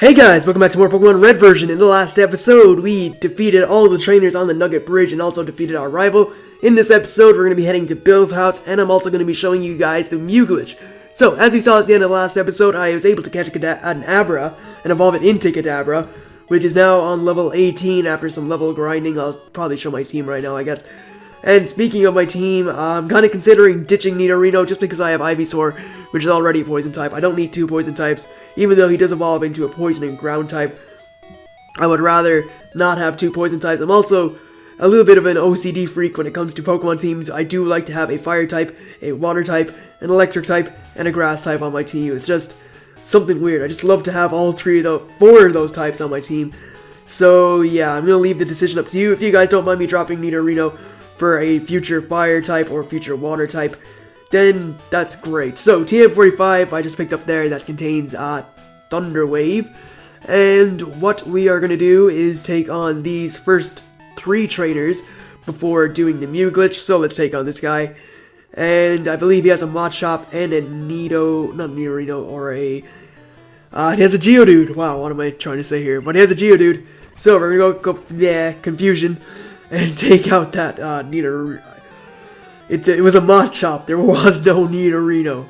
Hey guys, welcome back to more Pokemon Red version. In the last episode, we defeated all the trainers on the Nugget Bridge and also defeated our rival. In this episode, we're going to be heading to Bill's house, and I'm also going to be showing you guys the Mew glitch. So, as you saw at the end of the last episode, I was able to catch an Abra and evolve it into Kadabra, which is now on level 18 after some level grinding. I'll probably show my team right now, I guess. And speaking of my team, I'm kind of considering ditching Nidorino just because I have Ivysaur, which is already a poison type. I don't need two poison types, even though he does evolve into a poison and ground type. I would rather not have two poison types. I'm also a little bit of an OCD freak when it comes to Pokemon teams. I do like to have a fire type, a water type, an electric type, and a grass type on my team. It's just something weird. I just love to have all four of those types on my team. So yeah, I'm going to leave the decision up to you. If you guys don't mind me dropping Nidorino for a future fire type or future water type, then that's great. So TM45 I just picked up there that contains Thunder Wave, and what we are going to do is take on these first three trainers before doing the Mew glitch. So let's take on this guy, and I believe he has a Machop and a Nidorino, or a he has a Geodude. Wow, what am I trying to say here? But he has a Geodude, so we're gonna go confusion and take out that Nidorino. It was a Machop, there was no Nidorino.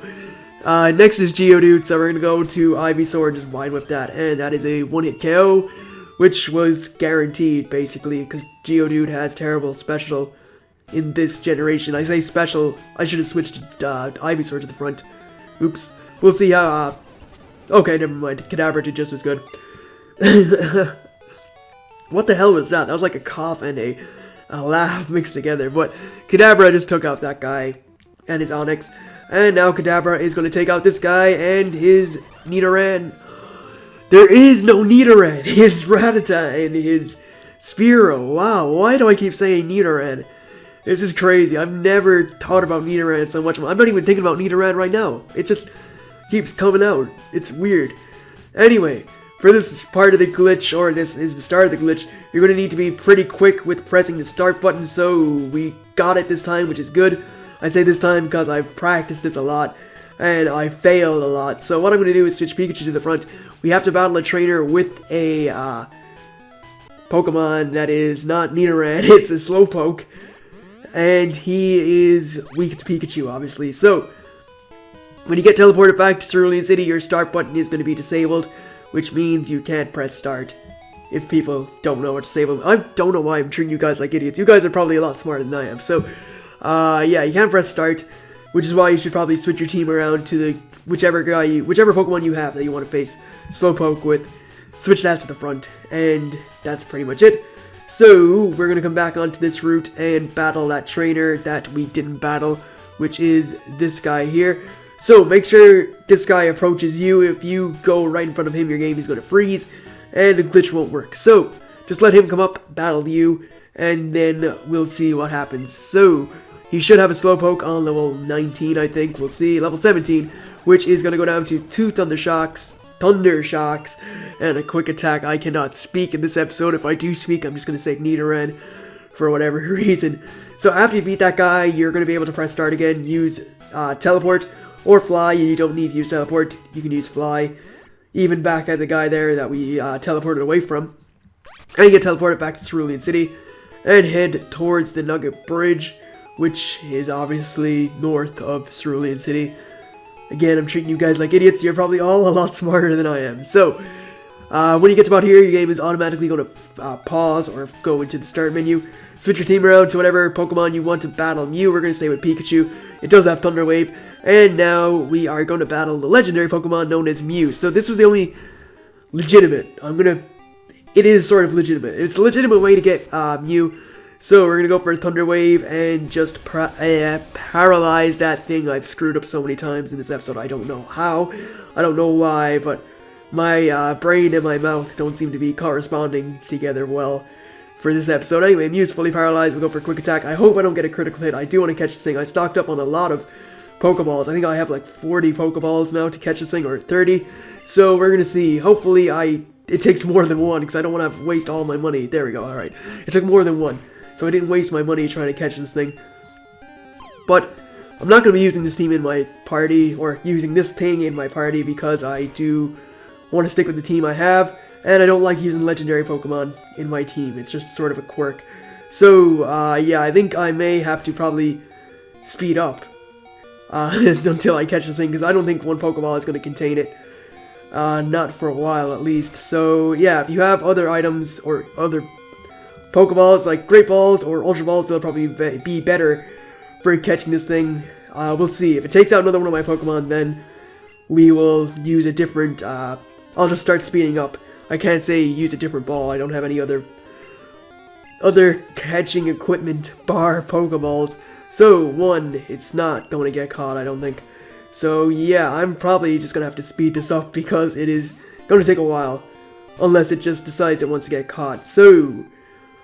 Next is Geodude, so we're going to go to Ivysaur and just Vine Whip that. And that is a one-hit KO, which was guaranteed, basically, because Geodude has terrible special in this generation. I say special, I should have switched Ivysaur to the front. Oops. We'll see how, okay, never mind. Kadabra did just as good. What the hell was that? That was like a cough and a laugh mixed together, but Kadabra just took out that guy and his Onix, and now Kadabra is going to take out this guy and his Nidoran. There is no Nidoran, his Rattata and his Spearow. Wow, why do I keep saying Nidoran? This is crazy. I've never thought about Nidoran so much. I'm not even thinking about Nidoran right now. It just keeps coming out. It's weird. Anyway, for this part of the glitch, or this is the start of the glitch, you're going to need to be pretty quick with pressing the start button, so we got it this time, which is good. I say this time because I've practiced this a lot, and I failed a lot. So what I'm going to do is switch Pikachu to the front. We have to battle a trainer with a Pokemon that is not Nidoran, it's a Slowpoke, and he is weak to Pikachu, obviously. So, when you get teleported back to Cerulean City, your start button is going to be disabled, which means you can't press start. If people don't know what to say, I don't know why I'm treating you guys like idiots. You guys are probably a lot smarter than I am. So, yeah, you can't press start, which is why you should probably switch your team around to the whichever Pokemon you have that you want to face Slowpoke with. Switch that to the front, and that's pretty much it. So, we're going to come back onto this route and battle that trainer that we didn't battle, which is this guy here. So, make sure this guy approaches you. If you go right in front of him, your game is going to freeze, and the glitch won't work. So, just let him come up, battle you, and then we'll see what happens. So, he should have a Slowpoke on level 19, I think. We'll see. Level 17, which is going to go down to 2 Thunder Shocks, and a quick attack. I cannot speak in this episode. If I do speak, I'm just going to say Nidoran for whatever reason. So, after you beat that guy, you're going to be able to press start again, use Teleport, or Fly. You don't need to use Teleport, you can use Fly. Even back at the guy there that we teleported away from. And you get teleported back to Cerulean City and head towards the Nugget Bridge, which is obviously north of Cerulean City. Again, I'm treating you guys like idiots. You're probably all a lot smarter than I am. So, when you get to about here, your game is automatically going to pause or go into the start menu. Switch your team around to whatever Pokemon you want to battle Mew. We're going to stay with Pikachu. It does have Thunder Wave. And now we are going to battle the legendary Pokemon known as Mew. So this was the only legitimate. It is sort of legitimate. It's a legitimate way to get Mew. So we're going to go for Thunder Wave and just paralyze that thing I've screwed up so many times in this episode. I don't know how. I don't know why. But my brain and my mouth don't seem to be corresponding together well for this episode. Anyway, Mew's fully paralyzed. We'll go for a quick attack. I hope I don't get a critical hit. I do want to catch this thing. I stocked up on a lot of Pokeballs. I think I have like 40 Pokeballs now to catch this thing, or 30. So we're gonna see. Hopefully it takes more than one, because I don't want to waste all my money. There we go. Alright. It took more than one. So I didn't waste my money trying to catch this thing. But I'm not going to be using this team in my party, or using this thing in my party, because I do want to stick with the team I have, and I don't like using legendary Pokemon in my team. It's just sort of a quirk. So, yeah, I think I may have to probably speed up until I catch the thing, because I don't think one Pokeball is going to contain it. Not for a while, at least. So, yeah, if you have other items or other Pokeballs, like Great Balls or Ultra Balls, they'll probably be better for catching this thing. We'll see. If it takes out another one of my Pokemon, then we will use a different, I'll just start speeding up. I can't say use a different ball. I don't have any other catching equipment bar Pokeballs. So, one, it's not going to get caught, I don't think. So, yeah, I'm probably just going to have to speed this up because it is going to take a while. Unless it just decides it wants to get caught. So,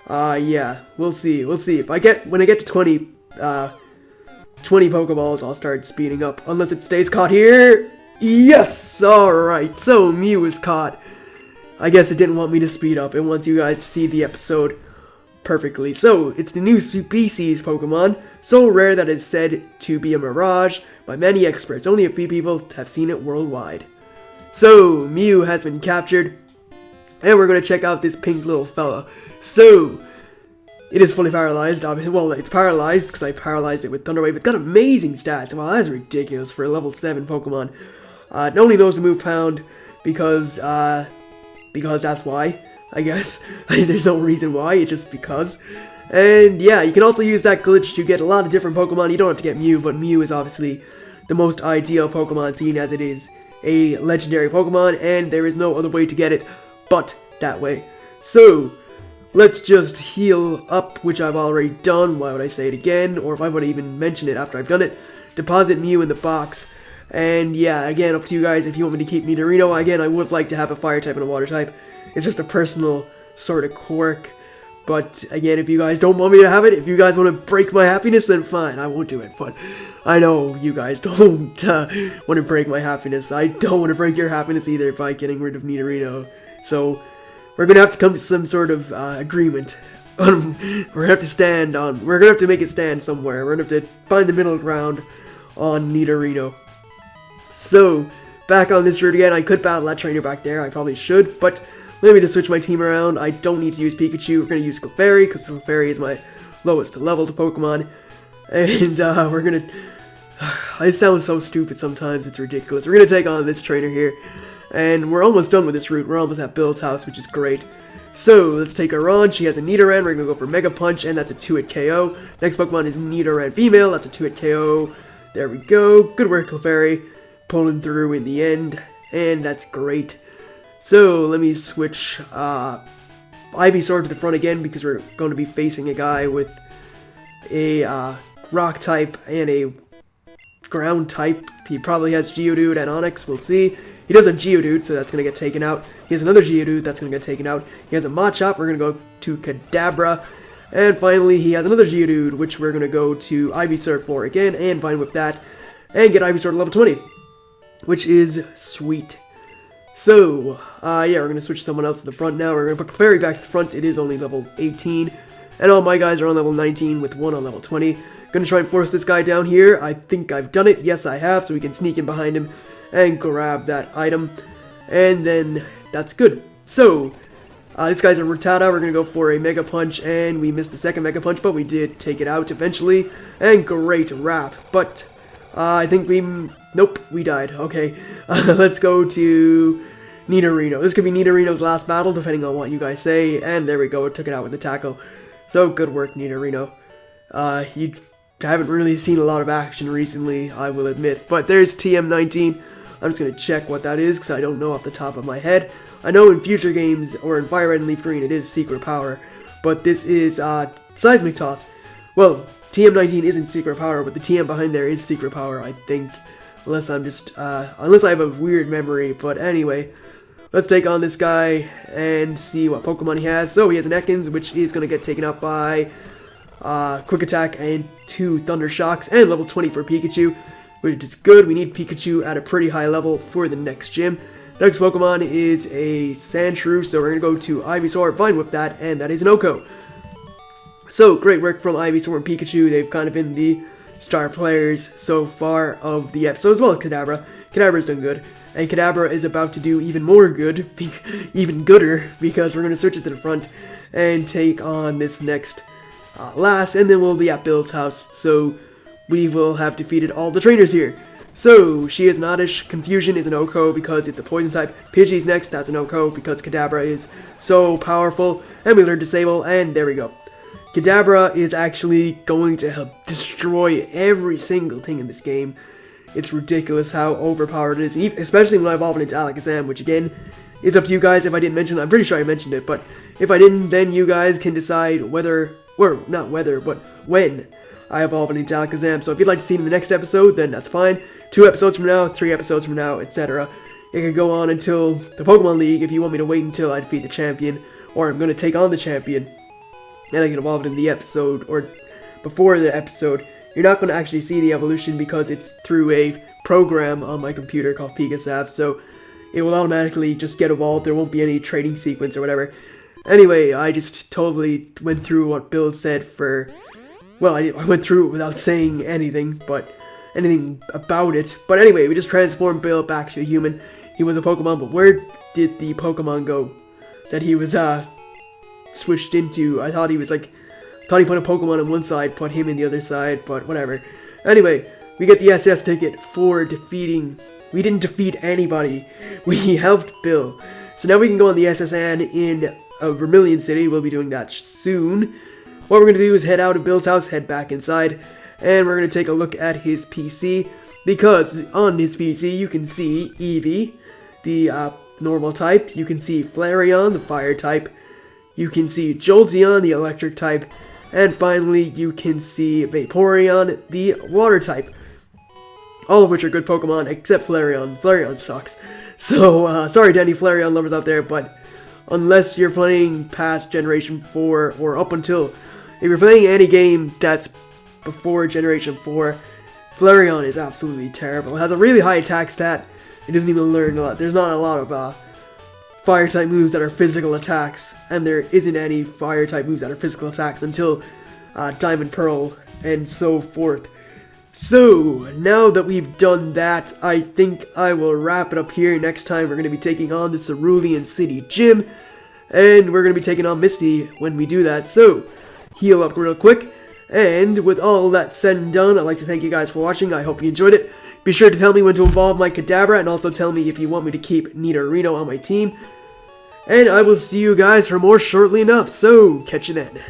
yeah, we'll see. We'll see. When I get to 20 Pokeballs, I'll start speeding up. Unless it stays caught here. Yes! Alright, so Mew is caught. I guess it didn't want me to speed up. It wants you guys to see the episode perfectly. So, it's the new species Pokemon, so rare that it's said to be a mirage by many experts. Only a few people have seen it worldwide. So, Mew has been captured, and we're going to check out this pink little fella. So, it is fully paralyzed, obviously. Well, it's paralyzed because I paralyzed it with Thunder Wave. It's got amazing stats. Wow, that's ridiculous for a level 7 Pokemon. It only knows to move Pound because that's why, I guess. There's no reason why, it's just because. And yeah, you can also use that glitch to get a lot of different Pokemon. You don't have to get Mew, but Mew is obviously the most ideal Pokemon, seeing as it is a legendary Pokemon, and there is no other way to get it but that way. So, let's just heal up, which I've already done. Why would I say it again? Or if I would even mention it after I've done it. Deposit Mew in the box. And yeah, again, up to you guys if you want me to keep Nidorino. Again, I would like to have a fire type and a water type. It's just a personal sort of quirk. But again, if you guys don't want me to have it, if you guys want to break my happiness, then fine, I won't do it. But I know you guys don't want to break my happiness. I don't want to break your happiness either by getting rid of Nidorino. So, we're going to have to come to some sort of agreement. We're going to have to make it stand somewhere. We're going to have to find the middle ground on Nidorino. So, back on this route again, I could battle that trainer back there. I probably should, but let me just switch my team around. I don't need to use Pikachu. We're going to use Clefairy, because Clefairy is my lowest leveled Pokemon. And we're going to... I sound so stupid sometimes, it's ridiculous. We're going to take on this trainer here. And we're almost done with this route. We're almost at Bill's house, which is great. So, let's take her on. She has a Nidoran. We're going to go for Mega Punch, and that's a 2-hit KO. Next Pokemon is Nidoran Female. That's a 2-hit KO. There we go. Good work, Clefairy. Pulling through in the end. And that's great. So, let me switch Ivysaur to the front again, because we're going to be facing a guy with a Rock type and a Ground type. He probably has Geodude and Onix. We'll see. He does have Geodude, so that's going to get taken out. He has another Geodude, that's going to get taken out. He has a Machop, we're going to go to Kadabra. And finally, he has another Geodude, which we're going to go to Ivysaur for again, and Vine Whip that, and get Ivysaur to level 20. Which is sweet. So, yeah, we're going to switch someone else to the front now. We're going to put Clefairy back to the front. It is only level 18. And all my guys are on level 19 with one on level 20. Going to try and force this guy down here. I think I've done it. Yes, I have. So we can sneak in behind him and grab that item. And then that's good. So, this guy's a Rattata. We're going to go for a Mega Punch. And we missed the second Mega Punch, but we did take it out eventually. And great wrap. But I think we... Nope, we died. Okay, let's go to Nidorino. This could be Nidorino's last battle, depending on what you guys say. And there we go, it took it out with the tackle. So, good work, Nidorino. You haven't really seen a lot of action recently, I will admit. But there's TM19. I'm just going to check what that is, because I don't know off the top of my head. I know in future games, or in Fire Red and Leaf Green, it is Secret Power. But this is Seismic Toss. Well, TM19 isn't Secret Power, but the TM behind there is Secret Power, I think. Unless I'm just, unless I have a weird memory. But anyway, let's take on this guy and see what Pokemon he has. So he has an Ekans, which is going to get taken out by Quick Attack and 2 Thunder Shocks. And level 20 for Pikachu, which is good. We need Pikachu at a pretty high level for the next gym. Next Pokemon is a Sandshrew, so we're going to go to Ivysaur, Vine Whip that, and that is an Oko. So, great work from Ivysaur and Pikachu. They've kind of been the star players so far of the episode, as well as Kadabra. Kadabra's done good. And Kadabra is about to do even more good, even gooder, because we're going to switch it to the front and take on this next last, and then we'll be at Bill's house, so we will have defeated all the trainers here. So, she is an Oddish, Confusion is an OHKO because it's a poison type, Pidgey's next, that's an OHKO because Kadabra is so powerful, and we learn Disable, and there we go. Kadabra is actually going to help destroy every single thing in this game. It's ridiculous how overpowered it is, especially when I evolve it into Alakazam, which again, is up to you guys if I didn't mention it. I'm pretty sure I mentioned it, but if I didn't, then you guys can decide whether, or not whether, but when I evolve it into Alakazam. So if you'd like to see it in the next episode, then that's fine. 2 episodes from now, 3 episodes from now, etc. It could go on until the Pokemon League if you want me to wait until I defeat the champion, or I'm going to take on the champion, and I can evolve it in the episode, or before the episode. You're not going to actually see the evolution because it's through a program on my computer called Pegasap, so it will automatically just get evolved. There won't be any trading sequence or whatever. Anyway, I just totally went through what Bill said for... Well, I went through it without saying anything about it. But anyway, we just transformed Bill back to a human. He was a Pokemon, but where did the Pokemon go that he was switched into? I thought he was like... thought he put a Pokemon on one side, put him in the other side, but whatever. Anyway, we get the SS ticket for defeating... We didn't defeat anybody. We helped Bill. So now we can go on the SSN in Vermilion City. We'll be doing that soon. What we're going to do is head out of Bill's house, head back inside, and we're going to take a look at his PC, because on his PC you can see Eevee, the normal type, you can see Flareon, the fire type, you can see Jolteon, the electric type, and finally you can see Vaporeon, the water type. All of which are good Pokemon, except Flareon. Flareon sucks. So, sorry to any Flareon lovers out there, but unless you're playing past Generation 4, or up until... If you're playing any game that's before Generation 4, Flareon is absolutely terrible. It has a really high attack stat. It doesn't even learn a lot. There's not a lot of fire-type moves that are physical attacks, and there isn't any fire-type moves that are physical attacks until Diamond Pearl and so forth. So, now that we've done that, I think I will wrap it up here. Next time we're going to be taking on the Cerulean City Gym, and we're going to be taking on Misty when we do that. So, heal up real quick, and with all that said and done, I'd like to thank you guys for watching. I hope you enjoyed it. Be sure to tell me when to evolve my Kadabra, and also tell me if you want me to keep Nidorino on my team. And I will see you guys for more shortly enough, so catch you then.